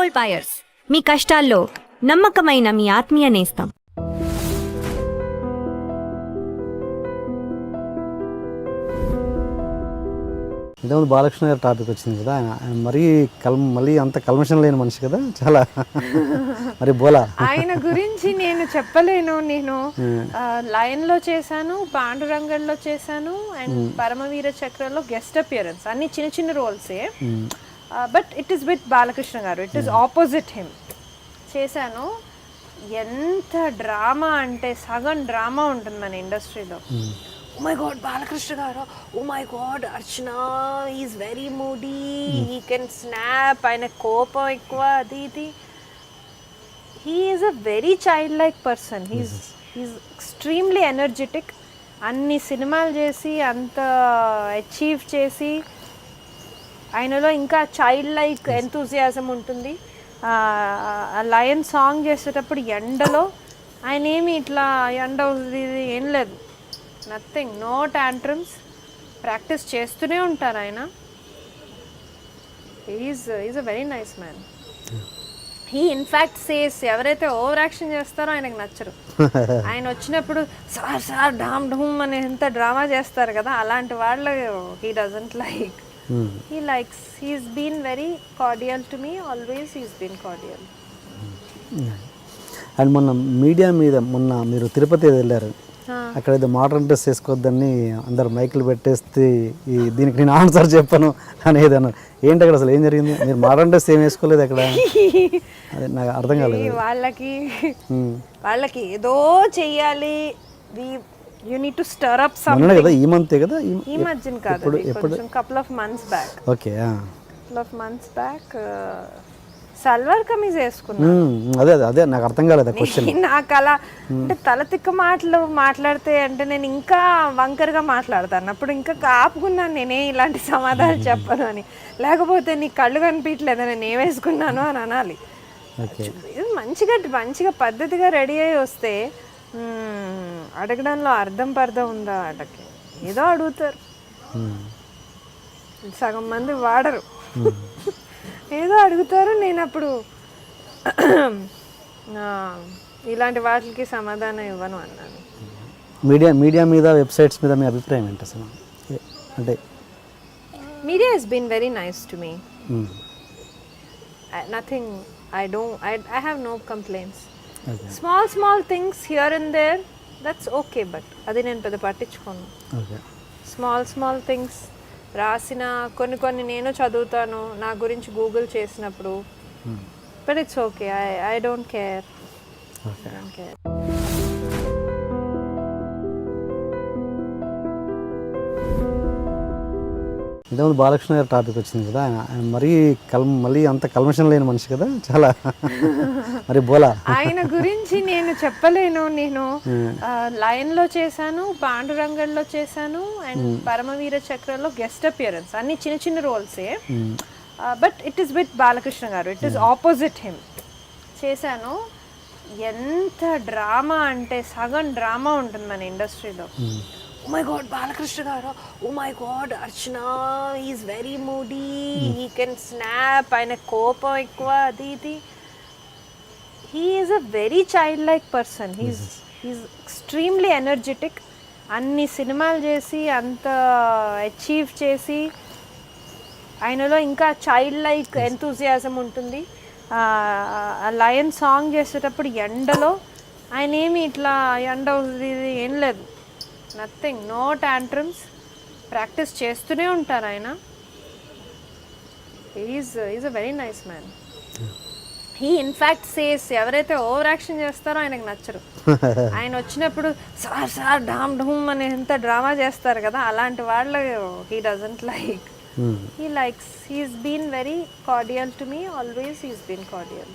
Gold buyers, మీ కష్టాల్లో నమ్మకమైన మీ ఆత్మీయ నేస్తం. ఇంతకుముందు బాలకృష్ణ గారి టాపిక్ వచ్చింది కదా, ఆయన మరీ అంత కల్మషం లేని మనిషి కదా, చాలా మరి బోలా. ఆయన గురించి నేను చెప్పలేను. నేను లయన్లో చేశాను, పాండురంగంలో చేశాను, అండ్ పరమవీర చక్రలో గెస్ట్ అపియరెన్స్, అన్ని చిన్న చిన్న రోల్సే. But it is with Balakrishna garu, it is opposite him చేశాను. ఎంత డ్రామా అంటే సగం డ్రామా ఉంటుంది మన ఇండస్ట్రీలో. ఓ మై గాడ్ బాలకృష్ణ గారు, oh my God Archana is very moody, he can snap, ఆయన కోపం ఎక్కువ, అది ఇది. He is a very child like person, he's extremely energetic. అన్ని సినిమాలు చేసి అంత అచీవ్ చేసి ఆయనలో ఇంకా చైల్డ్ లైక్ ఎంతూజియాజం ఉంటుంది. లయన్ సాంగ్ చేసేటప్పుడు ఎండలో ఆయన ఏమి ఇట్లా ఎండ ఇది ఏం లేదు, నథింగ్, నో టాంట్రమ్స్, ప్రాక్టీస్ చేస్తూనే ఉంటారు ఆయన. Is a very nice man. He in fact says, ఎవరైతే ఓవర్ యాక్షన్ చేస్తారో ఆయనకు నచ్చరు. ఆయన వచ్చినప్పుడు సార్ డామ్ డూమ్ అని ఎంత డ్రామా చేస్తారు కదా, అలాంటి వాళ్ళు he doesn't like. He likes, he's been very cordial to me, always he's been cordial. And media మీద మీరు తిరుపతి వెళ్ళారు, అక్కడ ఏదో మోడర్న్ డ్రెస్ వేసుకోవద్దని అందరు మైకులు పెట్టేస్తే దీనికి నేను ఆన్సర్ చెప్పను అనేది అన్నారు. ఏంటి అక్కడ అసలు ఏం జరిగింది? మీరు మోడర్న్ డ్రెస్ ఏం వేసుకోలేదు అక్కడ, అదే నాకు అర్థం కాలేదు. వాళ్ళకి ఏదో చెయ్యాలి, you need to stir up something. కదా ఈ మంత్ కదా, ఈ మధ్యన కాదు, కొంచెం couple of months back. Okay, couple of months back salwar kameez వేసుకున్నా. అదే నాకు అర్థం కాలేదు క్వశ్చన్. నాకు అలా అంటే తల తిక్క మాటలు మాట్లాడితే అంటే నేను ఇంకా వంకరగా మాట్లాడతాను. అప్పుడు ఇంకా ఆపుకున్నాను, నేనే ఇలాంటి సమాధానం చెప్పను అని. లేకపోతే నీ కళ్ళు కనిపించలేదు నేను ఏం వేసుకున్నాను అని అనాలి. మంచిగా పద్ధతిగా రెడీ అయ్యి వస్తే అడగడంలో అర్థం పర్థం ఉందా, అటకి ఏదో అడుగుతారు. సగం మంది వాడరు, ఏదో అడుగుతారు. నేను అప్పుడు ఇలాంటి వాటికి సమాధానం ఇవ్వను అన్నాను. మీడియా మీద వెబ్సైట్స్ మీద మీ అభిప్రాయం ఏంటి అసలు? అంటే media has been very nice to me, nothing, I have no complaints. Okay. Small things here and there, that's okay, but అది నేను పెద్ద పట్టించుకోను. Okay. Small things రాసిన కొన్ని నేను చదువుతాను నా గురించి గూగుల్ చేసినప్పుడు, but it's okay, I don't care. Okay. I don't care. ఇంతకుముందు బాలకృష్ణ గారి టాపిక్ వచ్చింది కదా, ఆయన మరీ అంత కల్మషం లేని మనిషి కదా, చాలా మరి బోలా. ఆయన గురించి నేను చెప్పలేను. నేను లయన్లో చేశాను, పాండురంగంలో చేశాను, అండ్ పరమవీర చక్రలో గెస్ట్ అపియరెన్స్, అన్ని చిన్న చిన్న రోల్సే. But it is with Balakrishna garu, it is opposite him చేశాను. ఎంత డ్రామా అంటే సగం డ్రామా ఉంటుంది మన ఇండస్ట్రీలో. ఓ మై గాడ్ బాలకృష్ణ గారు, oh my God Archana is very moody, he can snap, ఆయన కోపం ఎక్కువ, అది ఇది. He is a very child like person, he's extremely energetic. అన్ని సినిమాలు చేసి అంత అచీవ్ చేసి ఆయనలో ఇంకా చైల్డ్ లైక్ ఎంతూజియాజం ఉంటుంది. లయన్ సాంగ్ చేసేటప్పుడు ఎండలో ఆయన ఏమి ఇట్లా ఎండ ఇది ఏం లేదు, నథింగ్, నో టాంట్రమ్స్, ప్రాక్టీస్ చేస్తూనే ఉంటారు ఆయన. Is a very nice man. He in fact says, ఎవరైతే ఓవర్ యాక్షన్ చేస్తారో ఆయనకు నచ్చరు. ఆయన వచ్చినప్పుడు సార్ డామ్ డూమ్ అని ఎంత డ్రామా చేస్తారు కదా, అలాంటి వాళ్ళు he doesn't like. He likes, he's been very cordial to me, always he's been cordial.